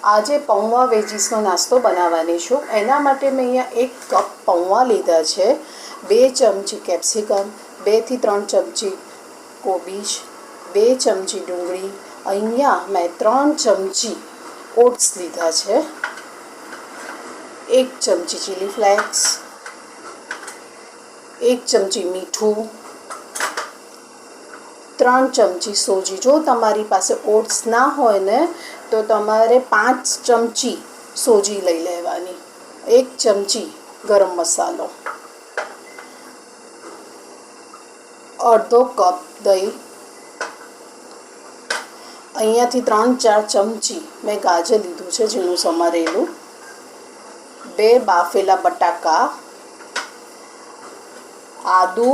આજે પૌવા વેજીસનો નાસ્તો બનાવવાની છું. એના માટે મેં અહીંયા 1 કપ પૌવા લીધા છે, 2 ચમચી કેપ્સિકમ, 2 થી 3 ચમચી કોબીજ, 2 ચમચી ડુંગળી. અહીંયા મેં 3 ચમચી ઓટ્સ લીધા છે, 1 ચમચી ચીલી ફ્લેક્સ, 1 ચમચી મીઠું, 3 ચમચી સોજી. જો તમારી પાસે ઓટ્સ ના હોય ને તો તમારે 5 ચમચી સોજી લઈ લેવાની, 1 ચમચી ગરમ મસાલો, અડધો કપ દહીં, અહીંયાથી 3-4 ચમચી મેં ગાજર લીધું છે ઝીણું સમારેલું, 2 બાફેલા બટાકા, આદુ,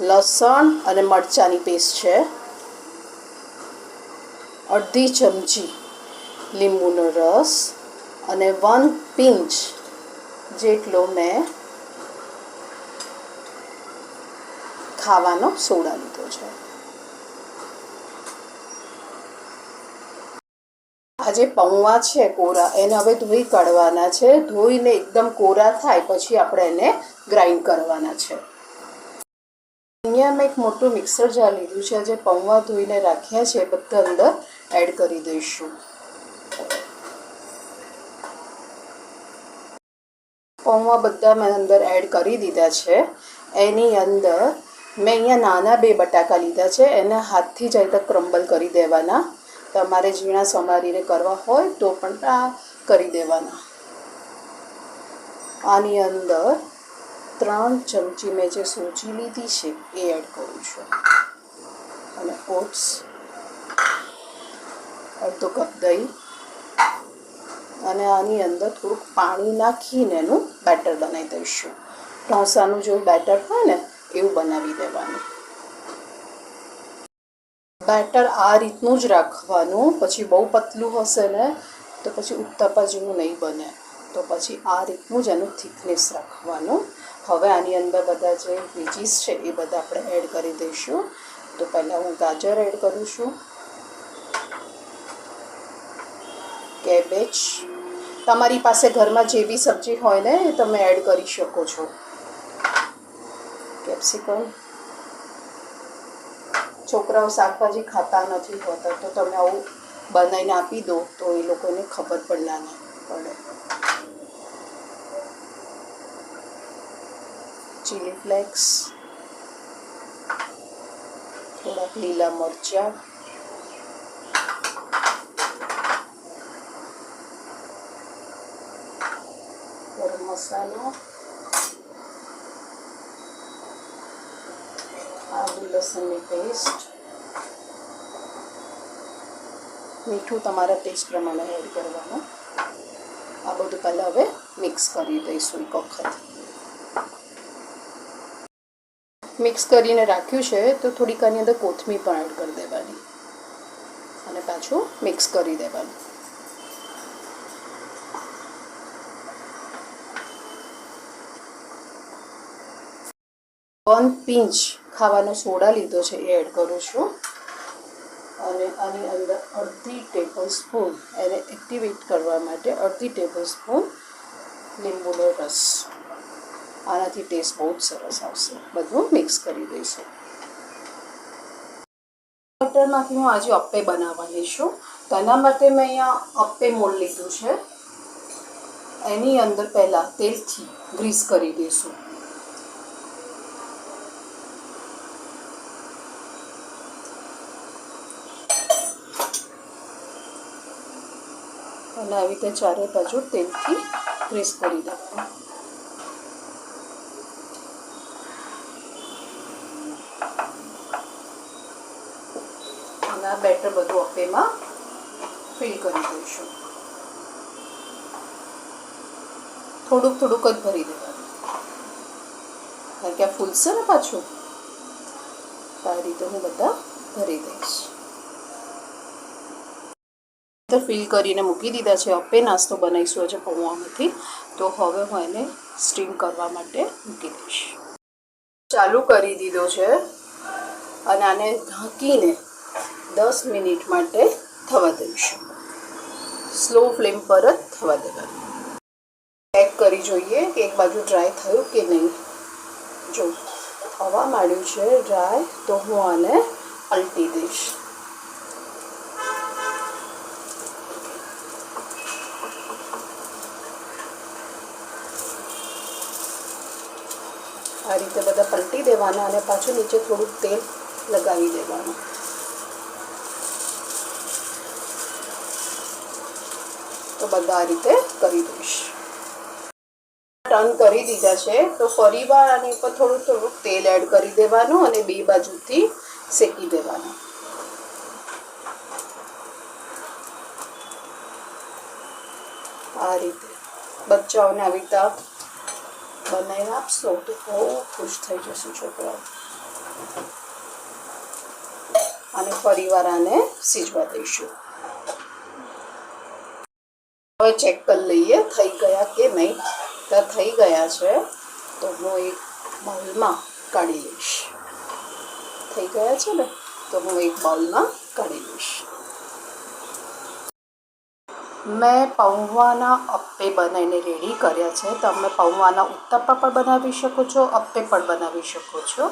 લસણ અને મરચાંની પેસ્ટ છે, અડધી ચમચી લીંબુનો રસ અને 1 પિંચ જેટલો મેં ખાવાનો સોડા લીધો છે. આ જે પૌવા છે કોરા, એને હવે ધોઈ કાઢવાના છે. ધોઈને એકદમ કોરા થાય પછી આપણે એને ગ્રાઇન્ડ કરવાના છે. અહીંયા મેં એક મોટું મિક્સર જાર લીધું છે. જે પૌવા ધોઈને રાખ્યા છે બધા અંદર એડ કરી દઈશું. પૌવા બધા મેં અંદર એડ કરી દીધા છે. એની અંદર મેં અહીંયા નાના 2 બટાકા લીધા છે, એને હાથથી જ રીતે ક્રમ્બલ કરી દેવાના. તમારે ઝીણા સમારીને કરવા હોય તો પણ આ કરી દેવાના. આની અંદર 3 ચમચી મેં જે સોજી લીધી છે એ એડ કરું છું, અને ઓટ્સ, અડધો કપ દહીં, અને આની અંદર થોડુંક પાણી નાખીને એનું બેટર બનાવી દઈશું. ઢોસાનું જેવું બેટર હોય ને એવું બનાવી દેવાનું. બેટર આ રીતનું જ રાખવાનું. પછી બહુ પતલું હશે ને તો પછી ઉત્તપા જેવું નહીં બને, તો પછી આ રીતનું જ એનું થિકનેસ રાખવાનું. હવે આની અંદર બધા જે વેજીસ છે એ બધા આપણે એડ કરી દઈશું. તો પહેલાં હું ગાજર એડ કરું છું, કેબેજ, તમારી પાસે ઘરમાં જે બી સબ્જી હોય ને એ તમે એડ કરી શકો છો, કેપ્સિકમ. છોકરાઓ શાકભાજી ખાતા નથી હોતા તો તમે આવું બનાવીને આપી દો તો એ લોકોને ખબર પણ ના પડે. ચીલી ફ્લેક્સ, થોડાક લીલા મરચાં, ગરમ મસાલો, આદુ લસણની પેસ્ટ, મીઠું તમારા ટેસ્ટ પ્રમાણે એડ કરવાનું. આ બધું પહેલાં હવે મિક્સ કરી દઈશું એક વખત. મિક્સ કરીને રાખ્યું છે તો થોડીક આની અંદર કોથમીર પણ એડ કરી દેવાની અને પાછું મિક્સ કરી દેવાનું. વન પિંચ ખાવાનો સોડા લીધો છે એ એડ કરું છું, અને આની અંદર અડધી ટેબલ સ્પૂન એને એક્ટિવેટ કરવા માટે અડધી ટેબલ સ્પૂન લીંબુનો રસ. આનાથી ટેસ્ટ બહુ જ સરસ આવશે. બધું મિક્સ કરી દઈશું. બટરમાંથી હું આજે અપ્પે બનાવવાની છું. તો એના માટે મેં અહીંયા અપ્પે મોલ્ડ લીધું છે. એની અંદર પહેલાં તેલથી ગ્રીસ કરી દઈશું. અને આવી રીતે ચારે બાજુ તેલથી ગ્રીસ કરી દેવાનું. અને આ બેટર બધું અપ્પેમાં ફિલ કરી દઈશું. થોડુંક થોડુંક જ ભરી દેવાનું, કારણ કે આ ફૂલશે ને પાછું. આ રીતે હું બધા ભરી દઈશ. તો ફિલ કરીને મૂકી દીધા છે. અપ્પે નાસ્તો બનાવીશું આજે પૌવામાંથી. તો હવે હું એને સ્ટીમ કરવા માટે મૂકી દઈશ. ચાલુ કરી દીધો છે અને આને ઢાંકીને 10 મિનિટ માટે થવા દઈશું. સ્લો ફ્લેમ પર જ થવા દેવાનું. ચેક કરી જોઈએ કે એક બાજુ ડ્રાય થયું કે નહીં. જો થવા માંડ્યું છે ડ્રાય, તો હું આને પલટી દઈશ. આ રીતે બધા પલટી દેવાના અને પાછું નીચે થોડુંક તેલ લગાવી દેવાનું. તો બધા આ રીતે કરી દઈશ. ટર્ન કરી દીધા છે, તો ફરીવાર આની ઉપર થોડુંક તેલ એડ કરી દેવાનું અને બે બાજુથી શેકી દેવાનું. આ રીતે બચ્ચાઓને આવી રીતે બનાવીને આપશો તો બહુ ખુશ થઈ જશે છોકરાઓ. અને ફરીવાર આને સીજવા દઈશું. હવે ચેક કરી લઈએ થઈ ગયા કે નહીં. તો થઈ ગયા છે, તો હું એક બાઉલમાં કાઢી લઈશ. થઈ ગયા છે ને, તો હું એક બાઉલમાં કાઢી લઈશ. મેં પૌવાના અપ્પે બનાવીને રેડી કર્યા છે. તમે પૌવાના ઉત્તપા પણ બનાવી શકો છો, અપ્પે પણ બનાવી શકો છો.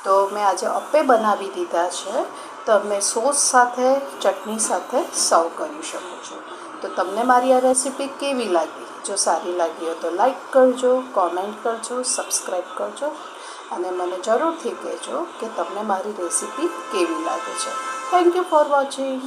તો મેં આજે અપ્પે બનાવી દીધા છે. તમે સોસ સાથે, ચટણી સાથે સર્વ કરી શકો છો. તો તમને મારી આ રેસીપી કેવી લાગી? જો સારી લાગી હોય તો લાઈક કરજો, કોમેન્ટ કરજો, સબસ્ક્રાઈબ કરજો અને મને જરૂરથી કહેજો કે તમને મારી રેસીપી કેવી લાગે છે. Thank you for watching.